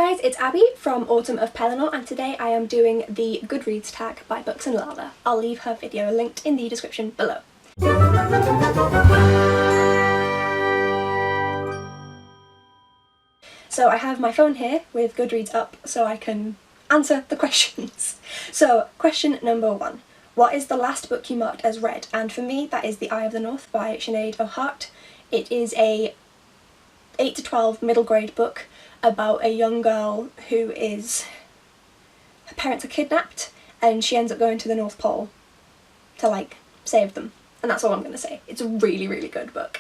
guys, it's Abby from Autumn of Pellinor, and today I am doing the Goodreads Tag by Books and Lava. I'll leave her video linked in the description below. So I have my phone here with Goodreads up so I can answer the questions. So question number 1. What is the last book you marked as read? And for me that is The Eye of the North by Sinead O'Hart. It is a 8 to 12 middle grade book about a young girl who her parents are kidnapped and she ends up going to the North Pole to save them, and that's all I'm going to say. It's a really, really good book.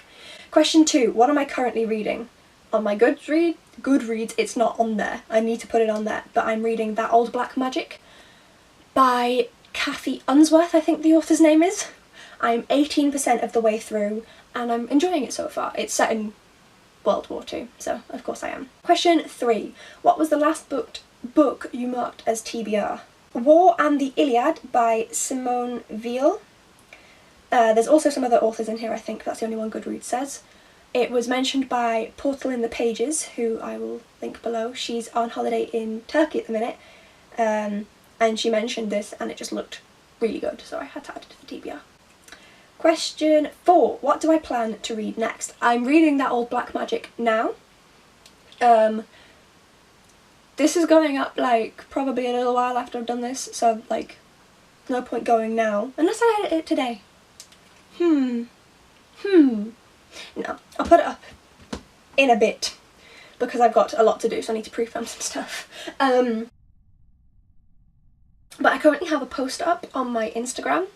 Question 2, what am I currently reading? On my Goodreads it's not on there, I need to put it on there, but I'm reading That Old Black Magic by Kathy Unsworth, I think the author's name is. I'm 18% of the way through and I'm enjoying it so far. It's set in World War II, so of course I am. Question 3. What was the last book you marked as TBR? War and the Iliad by Simone Weil. There's also some other authors in here, I think that's the only one Goodreads says. It was mentioned by Portal in the Pages, who I will link below. She's on holiday in Turkey at the minute, and she mentioned this and it just looked really good, so I had to add it to the TBR. Question 4. What do I plan to read next? I'm reading That Old Black Magic now. This is going up probably a little while after I've done this, so no point going now. Unless I edit it today. No, I'll put it up in a bit because I've got a lot to do, so I need to pre-film some stuff. But I currently have a post up on my Instagram,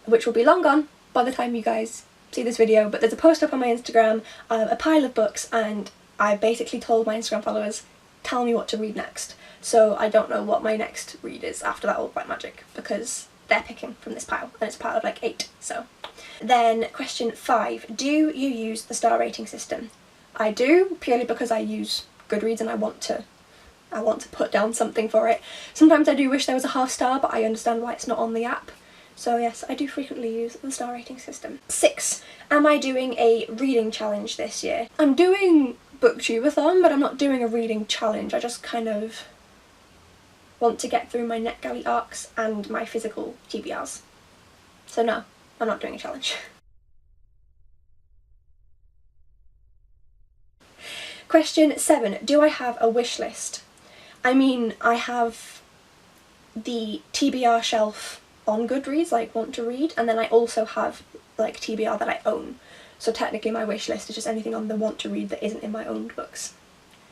which will be long gone by the time you guys see this video, but there's a post up on my Instagram of a pile of books, and I basically told my Instagram followers, tell me what to read next. So I don't know what my next read is after That Old Black Magic because they're picking from this pile and it's a pile of 8. So then question 5, do you use the star rating system? I do, purely because I use Goodreads and I want to put down something for it. Sometimes I do wish there was a half star, but I understand why it's not on the app. So yes, I do frequently use the star rating system. 6. Am I doing a reading challenge this year? I'm doing Booktubeathon, but I'm not doing a reading challenge. I just kind of want to get through my NetGalley arcs and my physical TBRs. So no, I'm not doing a challenge. Question 7. Do I have a wish list? I mean, I have the TBR shelf on Goodreads, want to read, and then I also have TBR that I own. So technically my wish list is just anything on the want to read that isn't in my owned books.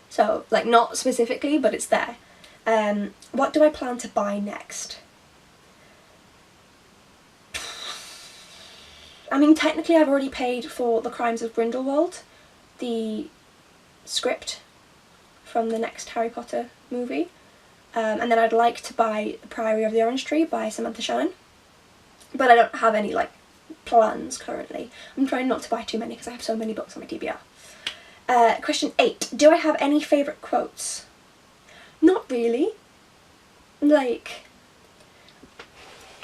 So not specifically, but it's there. What do I plan to buy next? I mean, technically I've already paid for The Crimes of Grindelwald, the script from the next Harry Potter movie. And then I'd like to buy The Priory of the Orange Tree by Samantha Shannon. But I don't have any plans currently. I'm trying not to buy too many because I have so many books on my TBR. Question 8. Do I have any favourite quotes? Not really. 2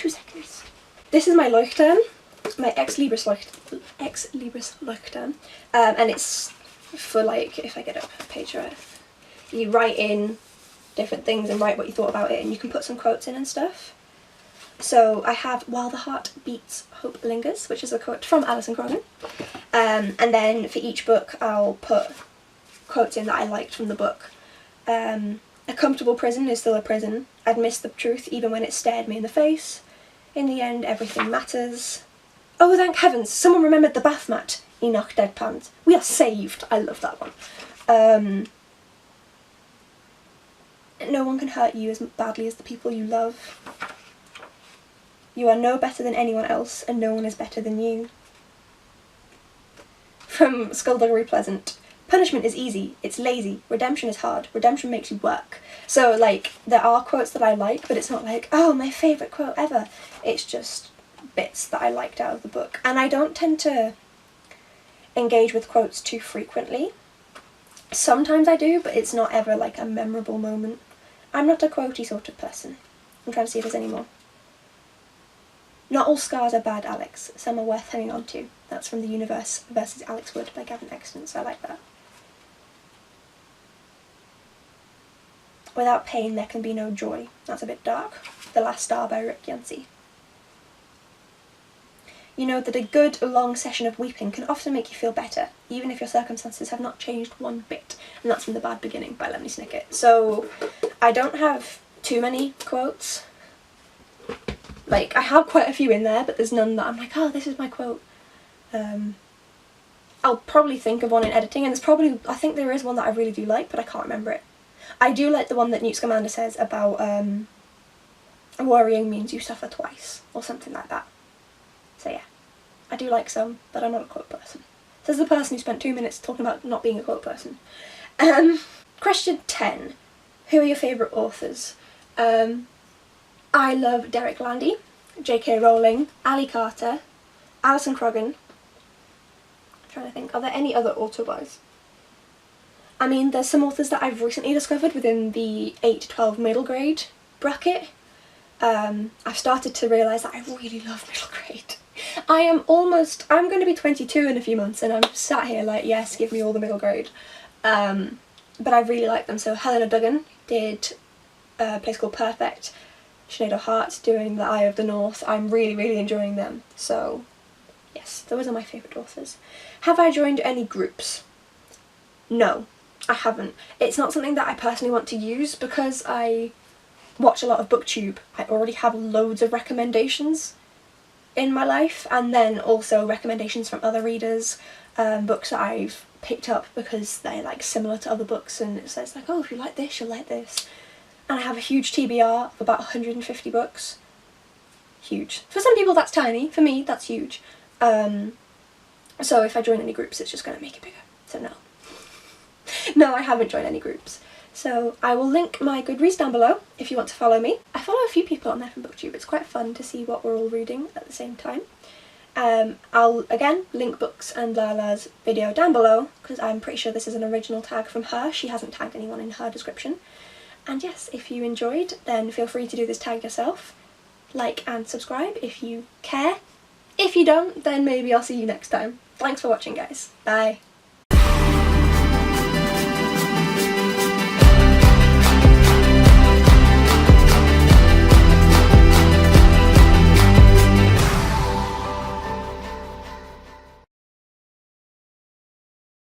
seconds. This is my Leuchtturm, my Ex Libris Leuchtturm, and it's for if I get up a page right, you write in different things and write what you thought about it, and you can put some quotes in and stuff. So I have While the Heart Beats, Hope Lingers, which is a quote from Alison Croghan. And then for each book I'll put quotes in that I liked from the book. A comfortable prison is still a prison. I'd miss the truth even when it stared me in the face. In the end, everything matters. Oh, thank heavens, someone remembered the bath mat. Enoch deadpans. We are saved. I love that one. No one can hurt you as badly as the people you love. You are no better than anyone else, and no one is better than you. From Skullduggery Pleasant. Punishment is easy, it's lazy, redemption is hard, redemption makes you work. So there are quotes that I like, but it's not oh, my favourite quote ever. It's just bits that I liked out of the book. And I don't tend to engage with quotes too frequently. Sometimes I do, but it's not ever a memorable moment. I'm not a quotey sort of person. I'm trying to see if there's any more. Not all scars are bad, Alex. Some are worth hanging on to. That's from The Universe versus Alex Wood by Gavin Exton, so I like that. Without pain there can be no joy. That's a bit dark. The Last Star by Rick Yancey. You know that a good, long session of weeping can often make you feel better, even if your circumstances have not changed one bit. And that's from The Bad Beginning by Lemony Snicket. So, I don't have too many quotes. Like, I have quite a few in there, but there's none that I'm like, oh, this is my quote. I'll probably think of one in editing, and there's probably, I think there is one that I really do like, but I can't remember it. I do like the one that Newt Scamander says about worrying means you suffer twice, or something like that. So yeah, I do like some, but I'm not a quote person. Says the person who spent 2 minutes talking about not being a quote person. Question 10. Who are your favourite authors? I love Derek Landy, J.K. Rowling, Ali Carter, Alison Croggan. I'm trying to think, are there any other auto-buys? I mean, there's some authors that I've recently discovered within the 8 to 12 middle grade bracket. I've started to realise that I really love middle grade. I'm going to be 22 in a few months and I'm sat here like, yes, give me all the middle grade. But I really like them. So Helena Duggan did a place called Perfect. Sinead O'Hart doing The Eye of the North. I'm really, really enjoying them. So yes, those are my favourite authors. Have I joined any groups? No, I haven't. It's not something that I personally want to use because I watch a lot of BookTube. I already have loads of recommendations in my life, and then also recommendations from other readers, books that I've picked up because they're like similar to other books, and it says like, oh, if you like this, you'll like this. And I have a huge TBR of about 150 books. Huge. For some people that's tiny, for me that's huge. So if I join any groups it's just going to make it bigger, so no. No, I haven't joined any groups. So I will link my Goodreads down below if you want to follow me. I follow a few people on there from BookTube. It's quite fun to see what we're all reading at the same time. I'll again link Books and Lala's video down below because I'm pretty sure this is an original tag from her. She hasn't tagged anyone in her description. And yes, if you enjoyed then feel free to do this tag yourself. Like and subscribe if you care. If you don't, then maybe I'll see you next time. Thanks for watching guys. Bye.